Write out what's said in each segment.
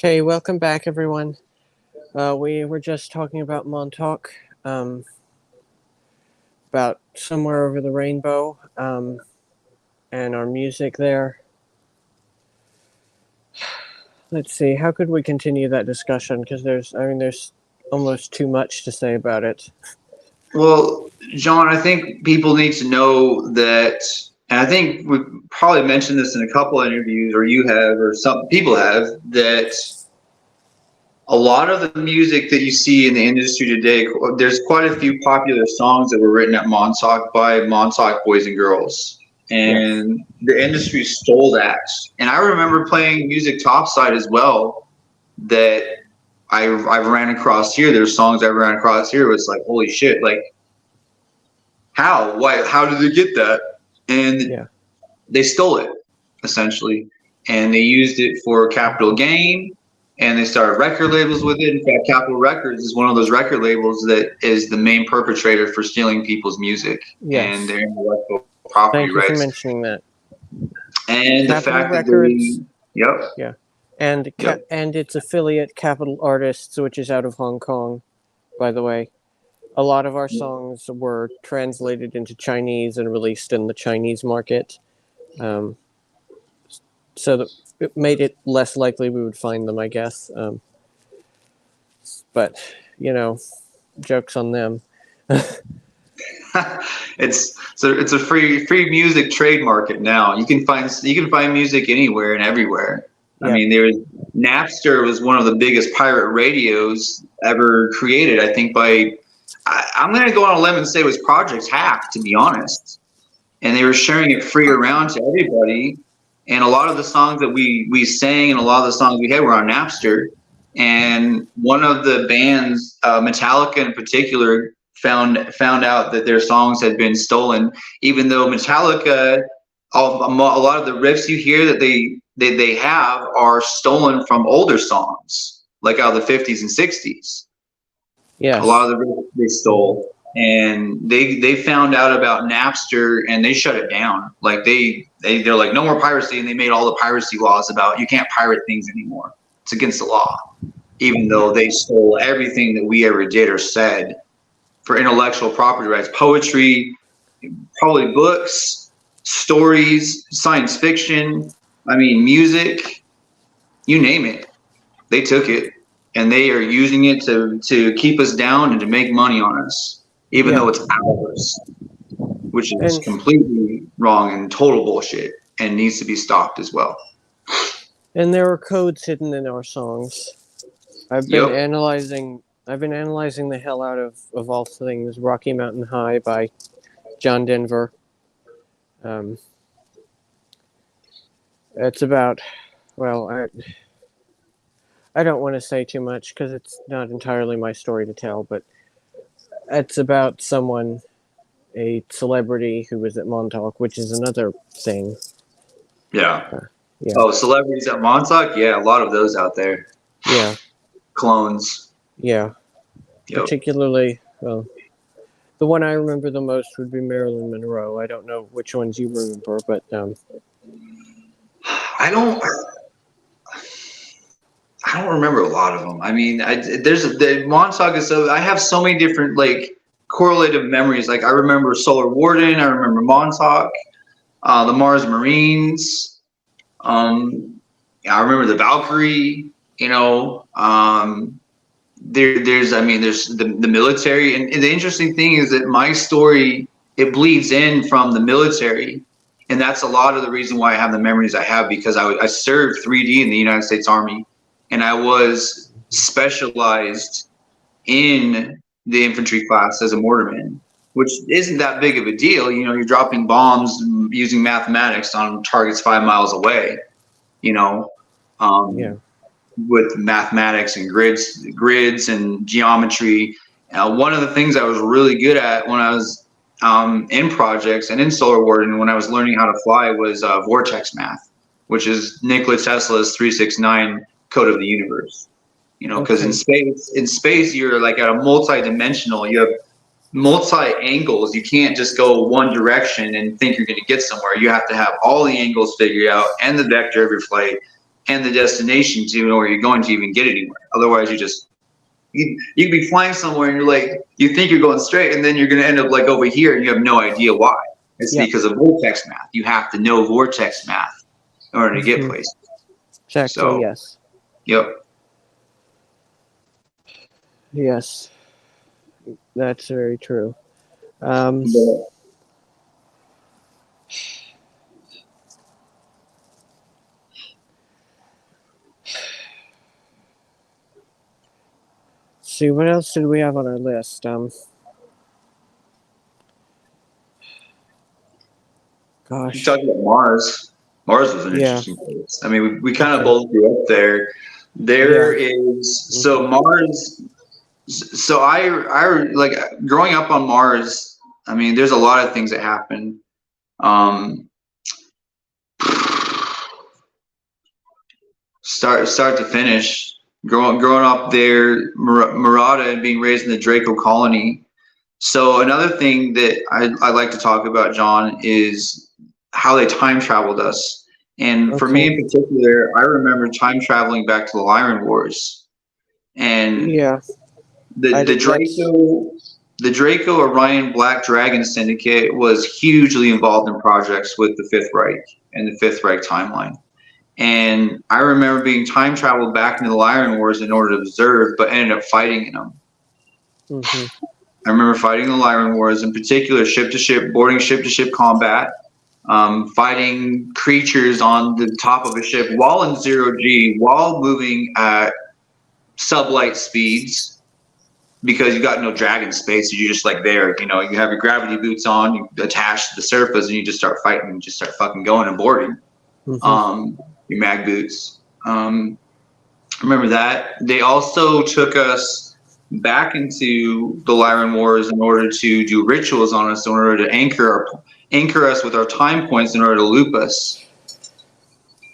Okay, welcome back, everyone. We were just talking about Montauk, about Somewhere Over the Rainbow, and our music there. Let's see, how could we continue that discussion? Because there's almost too much to say about it. Well, John, I think people need to know that, and I think we probably mentioned this in a couple of interviews, or you have, or some people have, that a lot of the music that you see in the industry today, there's quite a few popular songs that were written at Montauk by Montauk boys and girls. Yes. And the industry stole that. And I remember playing music topside as well that I've ran across here. There's songs I've ran across here. It was like, holy shit, like, how? Why? How did they get that? And they stole it, essentially. And they used it for capital gain. And they started record labels with it. In fact, Capitol Records is one of those record labels that is the main perpetrator for stealing people's music and their intellectual property rights. Thank you for mentioning that. And Capitol the fact Records, that yeah, and its affiliate Capitol Artists, which is out of Hong Kong, by the way. A lot of our songs were translated into Chinese and released in the Chinese market, so that it made it less likely we would find them, I guess. But jokes on them. it's a free music trade market now. You can find music anywhere and everywhere. Yeah. I mean, Napster was one of the biggest pirate radios ever created. I think I'm going to go on a limb and say it was Project Hack, to be honest. And they were sharing it free around to everybody. And a lot of the songs that we sang and a lot of the songs we had were on Napster. And one of the bands, Metallica in particular, found out that their songs had been stolen, even though Metallica, a lot of the riffs you hear that they have are stolen from older songs, like out of the 50s and 60s. Yeah, a lot of the riffs they stole, and they found out about Napster and they shut it down. Like they're like, no more piracy, and they made all the piracy laws about you can't pirate things anymore. It's against the law, even though they stole everything that we ever did or said for intellectual property rights, poetry, probably books, stories, science fiction. I mean, music, you name it, they took it, and they are using it to keep us down and to make money on us, even though it's ours, which is completely wrong and total bullshit and needs to be stopped as well. And there are codes hidden in our songs. I've been analyzing the hell out of all things Rocky Mountain High by John Denver. It's about, well, I don't want to say too much because it's not entirely my story to tell, but it's about someone, a celebrity who was at Montauk, which is another thing. Yeah. Oh, celebrities at Montauk? Yeah, a lot of those out there. Yeah. Clones. Yeah. Yep. Particularly, well, the one I remember the most would be Marilyn Monroe. I don't know which ones you remember, but I don't remember a lot of them. I mean, the Montauk is so. I have so many different like correlative memories. Like I remember Solar Warden. I remember Montauk, the Mars Marines. I remember the Valkyrie. There's the military, and the interesting thing is that my story, it bleeds in from the military, and that's a lot of the reason why I have the memories I have, because I served 3D in the United States Army, and I was specialized in the infantry class as a mortarman, which isn't that big of a deal. You're dropping bombs using mathematics on targets 5 miles away. With mathematics and grids and geometry. One of the things I was really good at when I was in projects and in Solar Warden, when I was learning how to fly, was vortex math, which is Nikola Tesla's 369 code of the universe. Because in space you're like at a multi-dimensional, you have multi-angles. You can't just go one direction and think you're going to get somewhere. You have to have all the angles figured out and the vector of your flight and the destination to know where you're going to even get anywhere. Otherwise, you could be flying somewhere and you're like, you think you're going straight, and then you're going to end up like over here, and you have no idea why. It's because of vortex math. You have to know vortex math in order to get places. Exactly. So, yes. Yep. Yes. That's very true. See, what else did we have on our list? Gosh. You talked about Mars. Mars was an interesting place. I mean, we kind of both grew up there. There is so Mars. So I like growing up on Mars. I mean, there's a lot of things that happen. Start to finish. Growing up there, Murata, and being raised in the Draco colony. So another thing that I like to talk about, John, is how they time traveled us. And for me in particular, I remember time traveling back to the Lyran Wars. And the Draco Orion Black Dragon Syndicate was hugely involved in projects with the Fifth Reich and the Fifth Reich timeline. And I remember being time traveled back into the Lyran Wars in order to observe, but ended up fighting in them. I remember fighting the Lyran Wars, in particular ship-to-ship, boarding ship-to-ship combat, fighting creatures on the top of a ship while in zero-G, while moving at sublight speeds, because you got no dragon space. You're just like there, you know, you have your gravity boots on, you attach to the surface, and you just start fighting, and just start fucking going and boarding. Your mag boots. Remember that. They also took us back into the Lyran Wars in order to do rituals on us, in order to anchor us with our time points, in order to loop us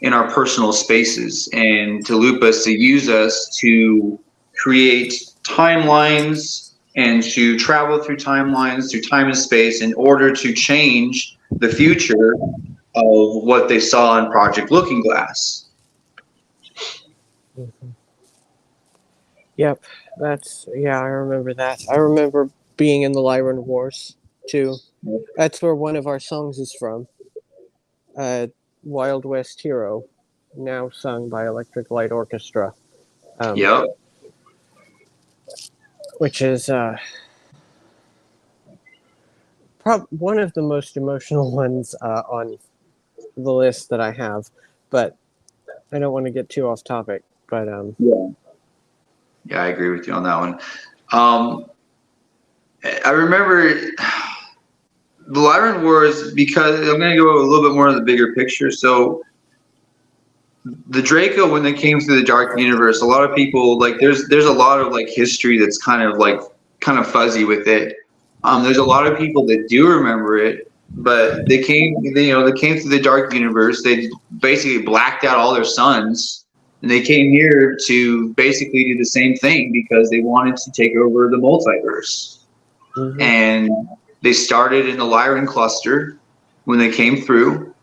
in our personal spaces, and to loop us, to use us to create timelines and to travel through timelines, through time and space, in order to change the future of what they saw in Project Looking Glass. Yep, I remember that. I remember being in the Lyran Wars too. That's where one of our songs is from. Wild West Hero, now sung by Electric Light Orchestra. Which is one of the most emotional ones on the list that I have, but I don't want to get too off topic. But yeah, I agree with you on that one. I remember the Lyran Wars, because I'm going to go a little bit more of the bigger picture. So the Draco, when they came through the Dark Universe, a lot of people, like, there's a lot of like history that's kind of fuzzy with it. There's a lot of people that do remember it, but they came through the Dark Universe. They basically blacked out all their suns, and they came here to basically do the same thing because they wanted to take over the multiverse. And they started in the Lyran cluster when they came through.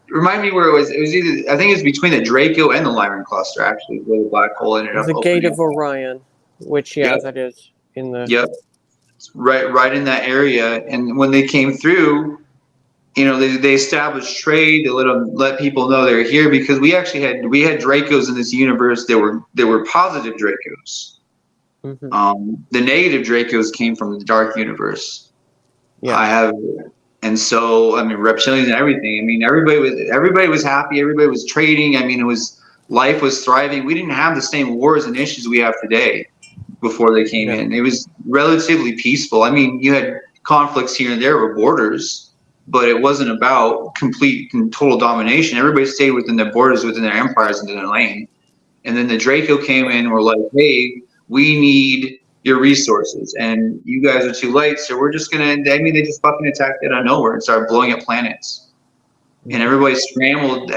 Remind me where it was. It was either, I think it was between the Draco and the Lyran cluster, actually, where the black hole ended up. The Gate of Orion, which that is in the. Yep. Right in that area. And when they came through, you know, they established trade. They let people know they're here, because we had Dracos in this universe. There were positive Dracos. The negative Dracos came from the Dark Universe. And so, I mean, reptilians and everything. I mean, everybody was happy. Everybody was trading. I mean, life was thriving. We didn't have the same wars and issues we have today before they came in. It was relatively peaceful. I mean, you had conflicts here and there with borders, but it wasn't about complete and total domination. Everybody stayed within their borders, within their empires, and in their lane. And then the Draco came in and were like, hey, we need your resources, and you guys are too late, so we're just gonna. I mean, they just fucking attacked it out of nowhere and started blowing up planets, and everybody scrambled.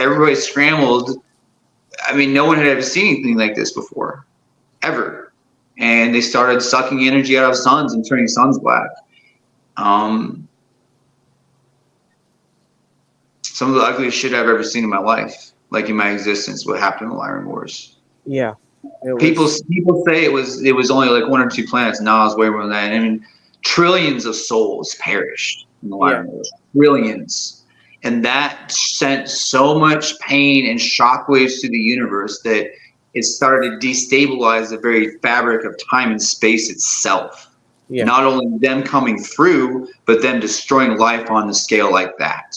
I mean, no one had ever seen anything like this before, ever, and they started sucking energy out of suns and turning suns black. some of the ugliest shit I've ever seen in my life, like in my existence. What happened in the Lyran Wars? Yeah. People say it was only like 1 or 2 planets. No, it's way more than that. I mean, trillions of souls perished in the Lyran Wars. Trillions. And that sent so much pain and shockwaves through the universe that it started to destabilize the very fabric of time and space itself. Yeah. Not only them coming through, but them destroying life on the scale like that.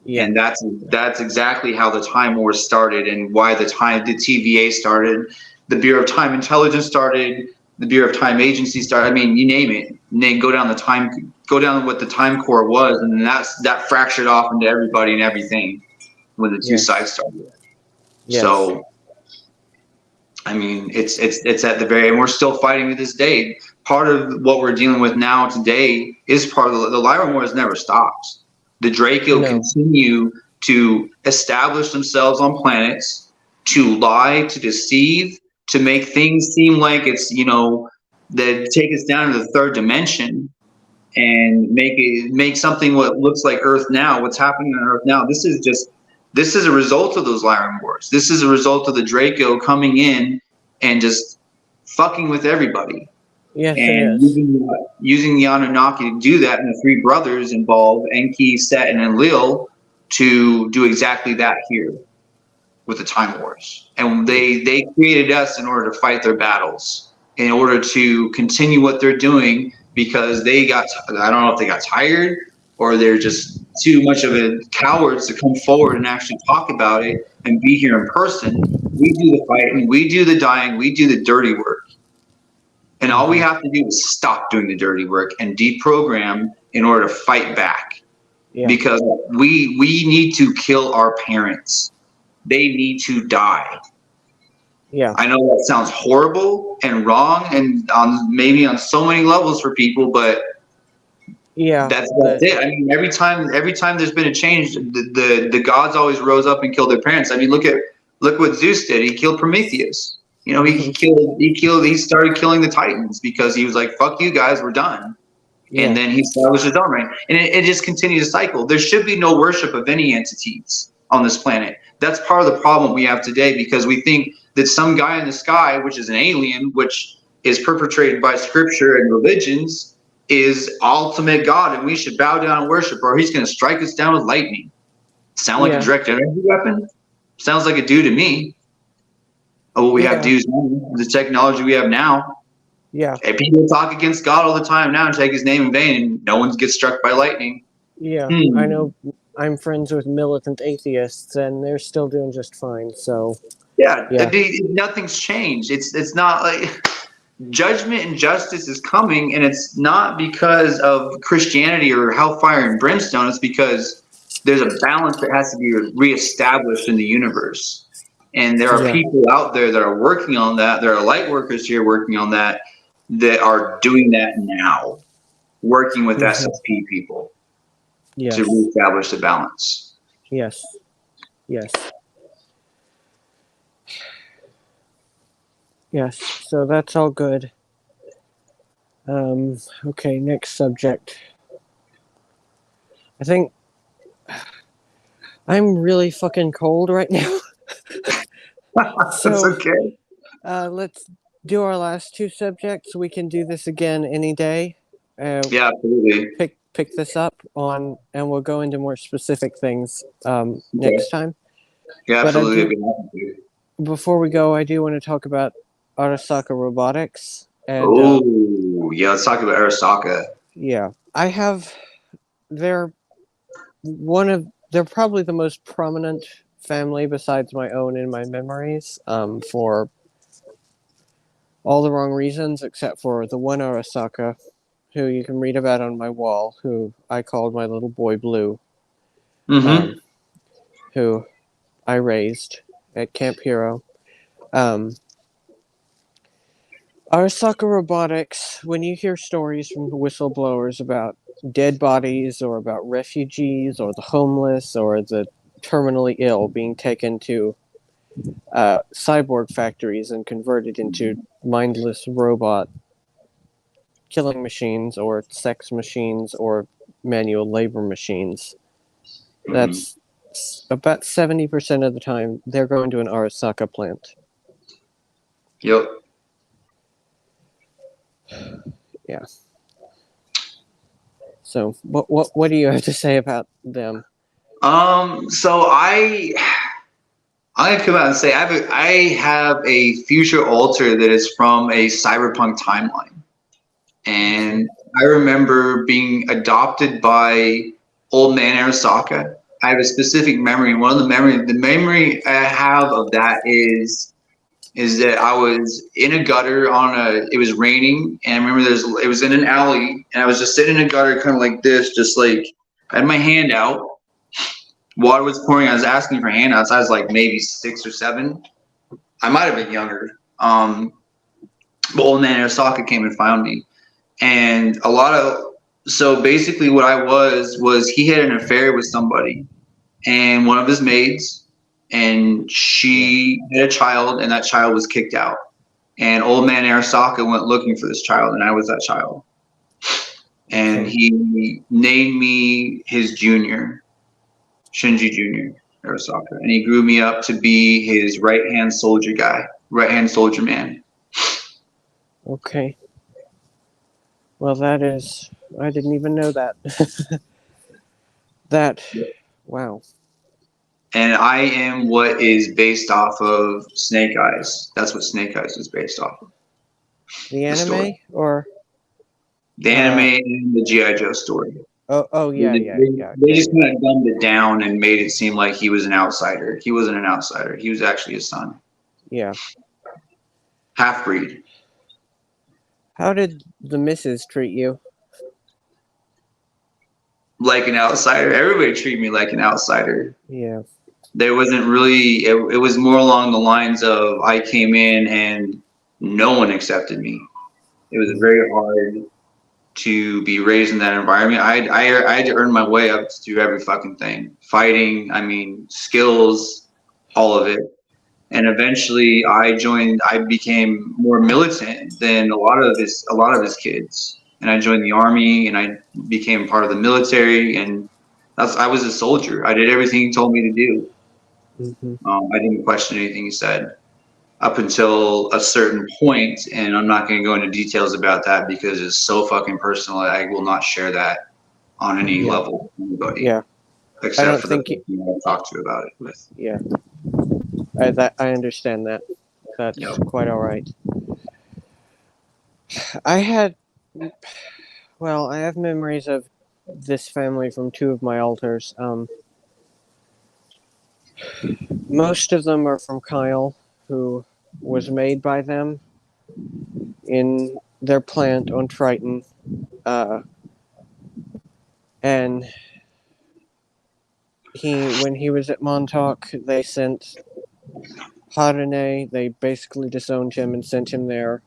Yeah. And that's exactly how the Time Wars started, and why the TVA started, the Bureau of Time Intelligence started, the Bureau of Time Agency started. I mean, you name it. And then go down what the Time Corps was, and then that fractured off into everybody and everything when the two sides started. Yes. So, I mean, it's at the very, and we're still fighting to this day. Part of what we're dealing with now today is part of the Lyran Wars never stops. The Draco continue to establish themselves on planets, to lie, to deceive, to make things seem like it's, that take us down to the 3rd dimension and make something what looks like Earth now, what's happening on Earth now. This is a result of those Lyran Wars. This is a result of the Draco coming in and just fucking with everybody. Yes, and using the Anunnaki to do that, and the 3 brothers involved, Enki, Set, and Enlil, to do exactly that here with the Time Wars. And they created us in order to fight their battles, in order to continue what they're doing, because I don't know if they got tired, or they're just too much of a cowards to come forward and actually talk about it and be here in person. We do the fighting, we do the dying, we do the dirty work. And all we have to do is stop doing the dirty work and deprogram in order to fight back. Yeah. Because we need to kill our parents. They need to die. Yeah. I know that sounds horrible and wrong, and maybe on so many levels for people, but that's it. I mean, every time there's been a change, the gods always rose up and killed their parents. I mean, look what Zeus did. He killed Prometheus. He started killing the Titans because he was like, fuck you guys, we're done. Yeah. And then he established his own reign. And it just continues to cycle. There should be no worship of any entities on this planet. That's part of the problem we have today, because we think that some guy in the sky, which is an alien, which is perpetrated by scripture and religions, is ultimate God, and we should bow down and worship, or he's going to strike us down with lightning. Sound like a direct energy weapon? Sounds like a do to me. Oh, we have dudes now, the technology we have now. Yeah. And people talk against God all the time now and take his name in vain, and no one gets struck by lightning. Yeah, I know. I'm friends with militant atheists, and they're still doing just fine. So nothing's changed. It's not like judgment and justice is coming, and it's not because of Christianity or hellfire and brimstone. It's because there's a balance that has to be reestablished in the universe. And there are people out there that are working on that. There are light workers here working on that are doing that now, working with SFP people to reestablish the balance. Yes. Yes. Yes. So that's all good. Okay, next subject. I think I'm really fucking cold right now. So, that's okay. Let's do our last 2 subjects. We can do this again any day. Yeah, absolutely. Pick this up on, and we'll go into more specific things next time. Yeah, absolutely. Before we go, I do want to talk about Arisaka Robotics. And, let's talk about Arisaka. Yeah, they're probably the most prominent family besides my own in my memories, for all the wrong reasons, except for the one Arisaka, who you can read about on my wall, who I called my little boy Blue, who I raised at Camp Hero. Arisaka Robotics, when you hear stories from whistleblowers about dead bodies, or about refugees, or the homeless, or the terminally ill being taken to cyborg factories and converted into mindless robot killing machines, or sex machines, or manual labor machines, that's about 70% of the time, they're going to an Arisaka plant. Yep. Yeah. So, what do you have to say about them? So I come out and say I have a future alter that is from a cyberpunk timeline, and I remember being adopted by old man Arisaka. I have a specific memory, and one of the memory I have of that is that I was in a gutter it was raining, and I remember it was in an alley, and I was just sitting in a gutter kind of like this, just like I had my hand out. Water was pouring. I was asking for handouts. I was like maybe 6 or 7. I might have been younger. But old man Osaka came and found me. And so basically what I was he had an affair with somebody and one of his maids, and she had a child, and that child was kicked out. And old man Arisaka went looking for this child, and I was that child. And he named me his junior. Shinji Jr. Arisaka, and he grew me up to be his right-hand soldier man. Okay. Well, I didn't even know that. Wow. And I am what is based off of Snake Eyes. That's what Snake Eyes is based off of. The anime or the anime and the G.I. Joe story. Oh yeah. They just kind of dumbed it down and made it seem like he was an outsider. He wasn't an outsider. He was actually his son. Yeah. Half-breed. How did the missus treat you? Like an outsider. Everybody treated me like an outsider. Yeah. There wasn't really, it was more along the lines of I came in and no one accepted me. It was very hard to be raised in that environment. I had to earn my way up through every fucking thing. Fighting, skills, all of it. And eventually I became more militant than a lot of his kids. And I joined the army, and I became part of the military, and I was a soldier. I did everything he told me to do. Mm-hmm. I didn't question anything he said up until a certain point, and I'm not going to go into details about that because it's so fucking personal. I will not share that on any level with anybody. Yeah. Except for the people I talk to about it with. Yeah. I understand that. That's quite all right. I have memories of this family from 2 of my alters. Most of them are from Kyle, who was made by them in their plant on Triton. And when he was at Montauk, they sent Harune. They basically disowned him and sent him there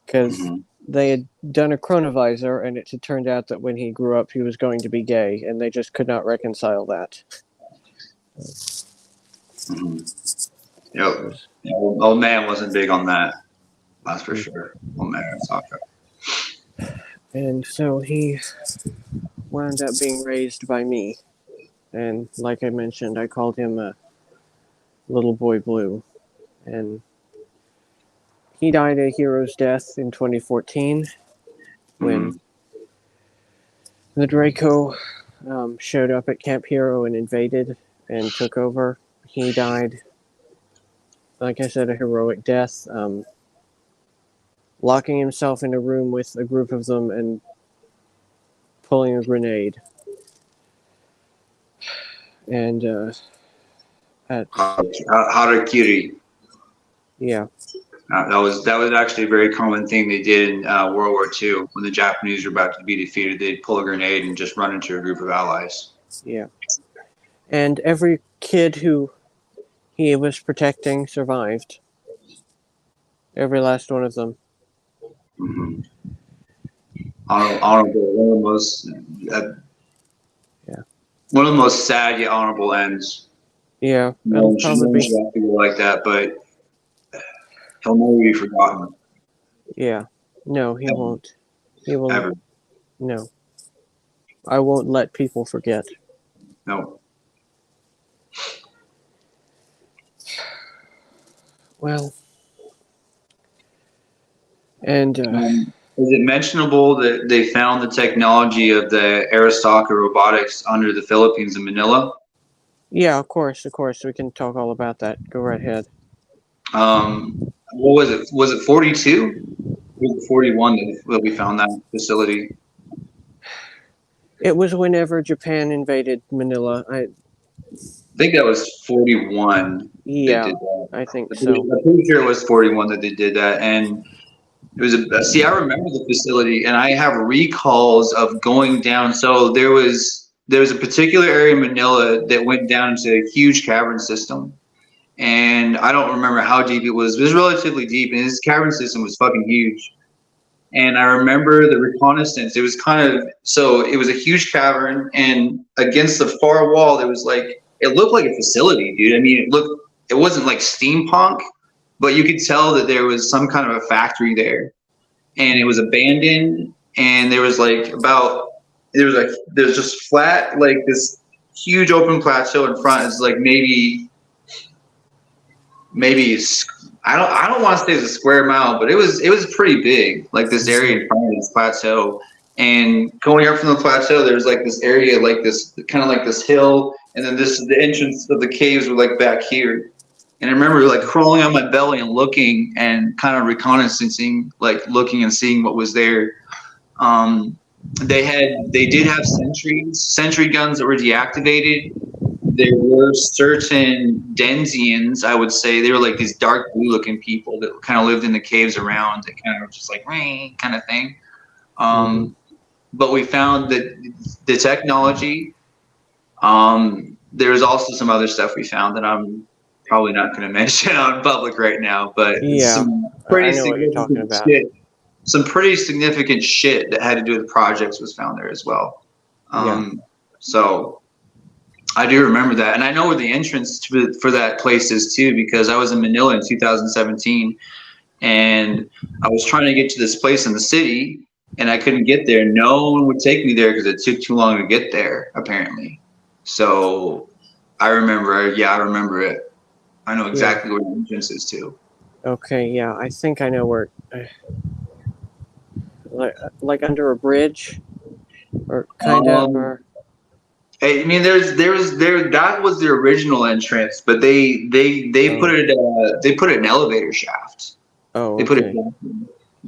because they had done a chronovisor, and it had turned out that when he grew up, he was going to be gay, and they just could not reconcile that. Yep. Old man wasn't big on that. That's for sure. Old man Arisaka. And so he wound up being raised by me. And like I mentioned, I called him a Little Boy Blue. And he died a hero's death in 2014 when the Draco showed up at Camp Hero and invaded and took over. He died, like I said, a heroic death, locking himself in a room with a group of them and pulling a grenade. And Harakiri. Yeah. That was actually a very common thing they did in World War II. When the Japanese were about to be defeated, they'd pull a grenade and just run into a group of allies. Yeah. And every kid who he was protecting survived. Every last one of them. Honorable, one of the most sad yet honorable ends. Yeah, it'll probably be like that, but he'll never be forgotten. Yeah, no, he won't. He will Ever. No, I won't let people forget. No. Well, and Is it mentionable that they found the technology of the Arisaka robotics under the Philippines in Manila? yeah, of course, we can talk all about that. Go right ahead. What was it? Was it 42? Was it 41 that we found that facility? It was whenever Japan invaded Manila. I think that was 41. Yeah, they did that. I think I'm so. pretty sure it was 41 that they did that, and it was see. I remember the facility, and I have recalls of going down. So there was a particular area in Manila that went down into a huge cavern system, and I don't remember how deep it was. It was relatively deep, and this cavern system was fucking huge. And I remember the reconnaissance. It was it was a huge cavern, and against the far wall, there was it looked like a facility, dude. I mean, it wasn't like steampunk, but you could tell that there was some kind of a factory there, and it was abandoned. And there was there's just flat, like this huge open plateau in front. It's like maybe I don't want to say it's a square mile, but it was pretty big, like this area in front of this plateau. And going up from the plateau, there's like this area, like this kind of like this hill, and then the entrance of the caves were like back here. And I remember like crawling on my belly and looking and kind of reconnaissancing, like looking and seeing what was there. They did have sentry guns that were deactivated. There were certain Denzians, I would say. They were like these dark blue looking people that kind of lived in the caves around. That kind of just like kind of thing. But we found that the technology. There's also some other stuff we found that I'm probably not going to mention on public right now. But yeah, some pretty I know what you're talking about. Some pretty significant shit that had to do with projects was found there as well. So I do remember that, and I know where the entrance for that place is too, because I was in Manila in 2017, and I was trying to get to this place in the city, and I couldn't get there. No one would take me there because it took too long to get there, apparently. So I remember it. I know exactly where the entrance is too. Okay, yeah, I think I know where. Like under a bridge, or kind of, or. I mean, that was the original entrance, but they put an elevator shaft. Oh, they put it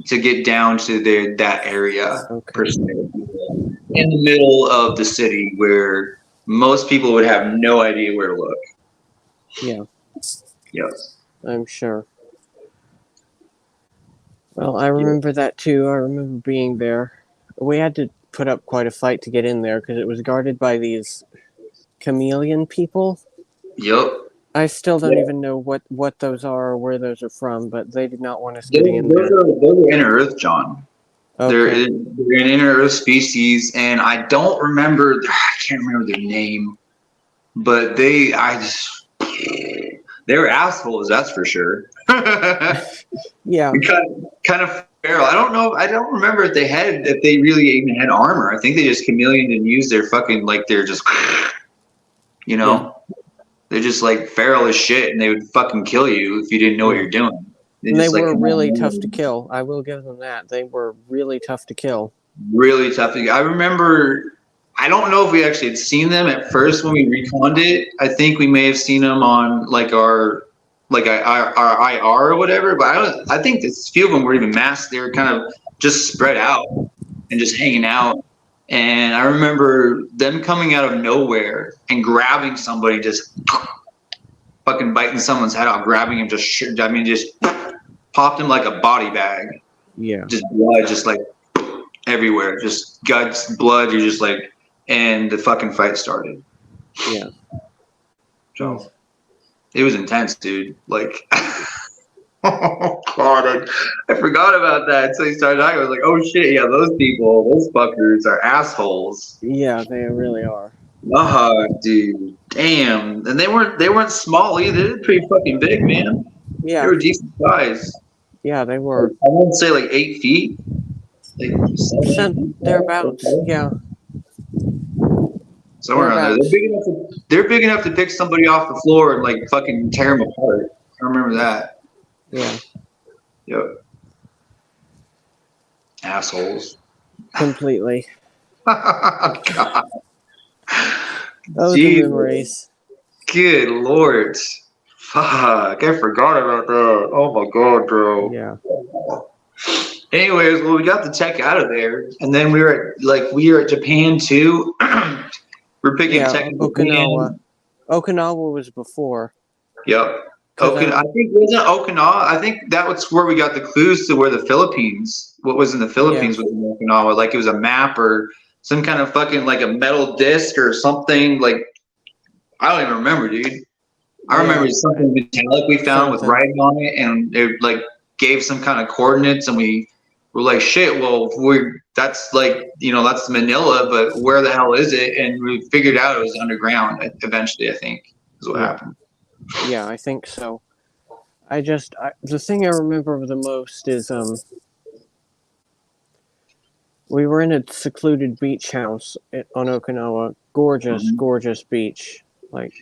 to get down to that area, personally, in the middle of the city where most people would have no idea where to look. Yeah. Yes. I'm sure. Well, I remember that too. I remember being there. We had to put up quite a fight to get in there because it was guarded by these chameleon people. Yep. I still don't even know what those are or where those are from, but they did not want us getting in there. Those are inner Earth, John. Okay. They're an inner Earth species, and I can't remember their name, but they were assholes, that's for sure. Yeah. Kind of feral. I don't remember if they really even had armor. I think they just chameleoned and used their fucking, like, they're just, they're just like feral as shit, and they would fucking kill you if you didn't know what you're doing. They were really tough to kill. I will give them that. They were really tough to kill. Really tough to kill. I remember, I don't know if we actually had seen them at first when we reconned it. I think we may have seen them on like our IR or whatever, but I think a few of them were even masked. They were kind of just spread out and just hanging out. And I remember them coming out of nowhere and grabbing somebody, just fucking biting someone's head off, grabbing him, just popped him like a body bag. Yeah. Just blood, just like everywhere, just guts, blood. You're just like, and the fucking fight started. Yeah. So it was intense, dude. Like, oh god, I forgot about that. So he started talking. I was like, oh shit, yeah, those fuckers are assholes. Yeah, they really are. Dude, damn. And they weren't small either. They're pretty fucking big, man. Yeah, they were decent size. Yeah, they were. I wouldn't say like 8 feet. Like thereabouts. Yeah. Somewhere around there. They're big enough to pick somebody off the floor and like fucking tear them apart. I remember that. Yeah. Yep. Assholes. Completely. God. Oh, the memories. Good Lord. Fuck. I forgot about that. Oh my God, bro. Yeah. Anyways, well, we got the tech out of there, and then we were at Japan too. We're picking tech in Okinawa. Japan. Okinawa was before. Yep. I think wasn't Okinawa. I think that was where we got the clues to where the Philippines. What was in the Philippines was in Okinawa. Like it was a map or some kind of fucking like a metal disc or something. Like I don't even remember, dude. I remember something metallic we found with writing on it, and it like gave some kind of coordinates, and we were like, shit. Well, that's like that's Manila, but where the hell is it? And we figured out it was underground. Eventually, I think is what happened. Yeah, I think so. The thing I remember the most is we were in a secluded beach house on Okinawa. Gorgeous beach. Like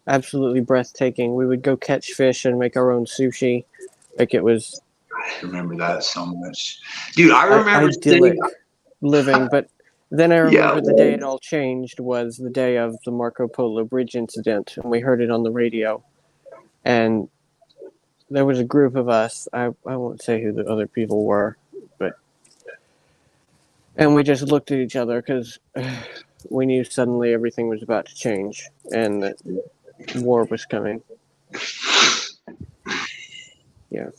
absolutely breathtaking. We would go catch fish and make our own sushi. Like it was. I remember that so much, dude. I remember idyllic living, but then I remember the day it all changed was the day of the Marco Polo Bridge incident, and we heard it on the radio. And there was a group of us. I won't say who the other people were, and we just looked at each other because we knew suddenly everything was about to change and that war was coming. Yeah.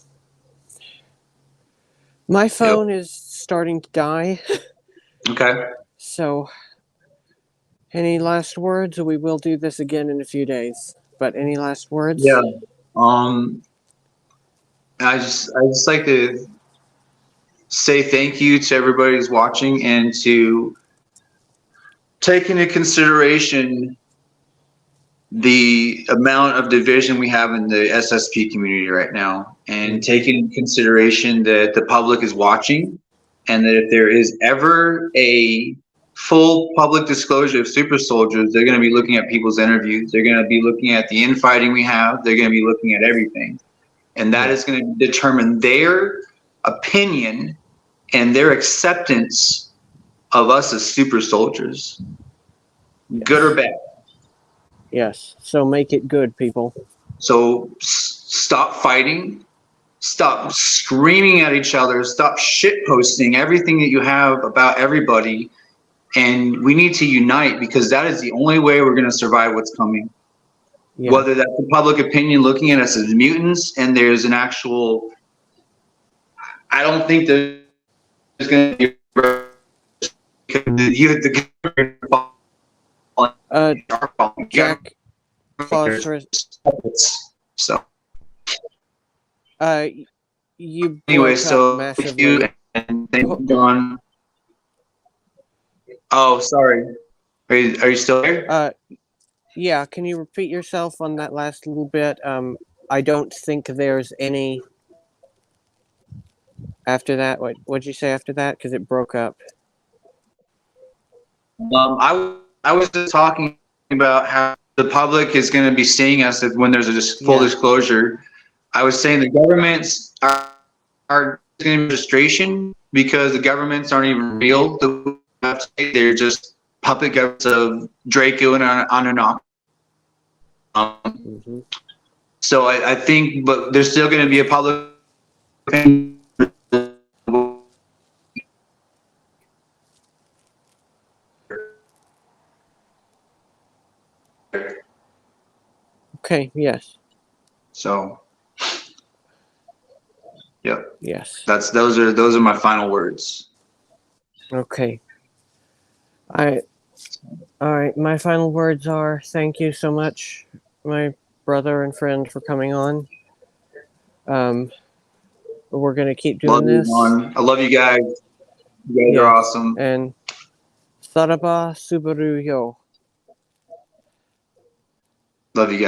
My phone is starting to die. Okay. So, any last words? We will do this again in a few days. But any last words? Yeah. I just like to say thank you to everybody who's watching and to take into consideration the amount of division we have in the SSP community right now, and taking into consideration that the public is watching, and that if there is ever a full public disclosure of Supersoldiers, they're going to be looking at people's interviews. They're going to be looking at the infighting we have. They're going to be looking at everything. And that is going to determine their opinion and their acceptance of us as Supersoldiers. Good or bad. Yes. So make it good, people. So stop fighting. Stop screaming at each other. Stop shitposting everything that you have about everybody. And we need to unite, because that is the only way we're going to survive what's coming. Yeah. Whether that's the public opinion looking at us as mutants, and there's an actual, I don't think there's going to be Jack, so you anyway, so massively. You and thank John. Oh, sorry. Are you still there? Yeah, can you repeat yourself on that last little bit? I don't think there's any after that. What'd you say after that? Because it broke up. I was just talking about how the public is going to be seeing us when there's a full disclosure. I was saying the governments are in administration, because the governments aren't even real. They're just puppet governments of Draco and Anunnaki. So I think, but there's still going to be a public opinion. Okay. Yes. So. Yep. Yes. Those are my final words. Okay. All right. My final words are thank you so much, my brother and friend, for coming on. We're gonna keep doing this. I love you guys. You guys are awesome. And Saraba Subaru Yo. Love you guys.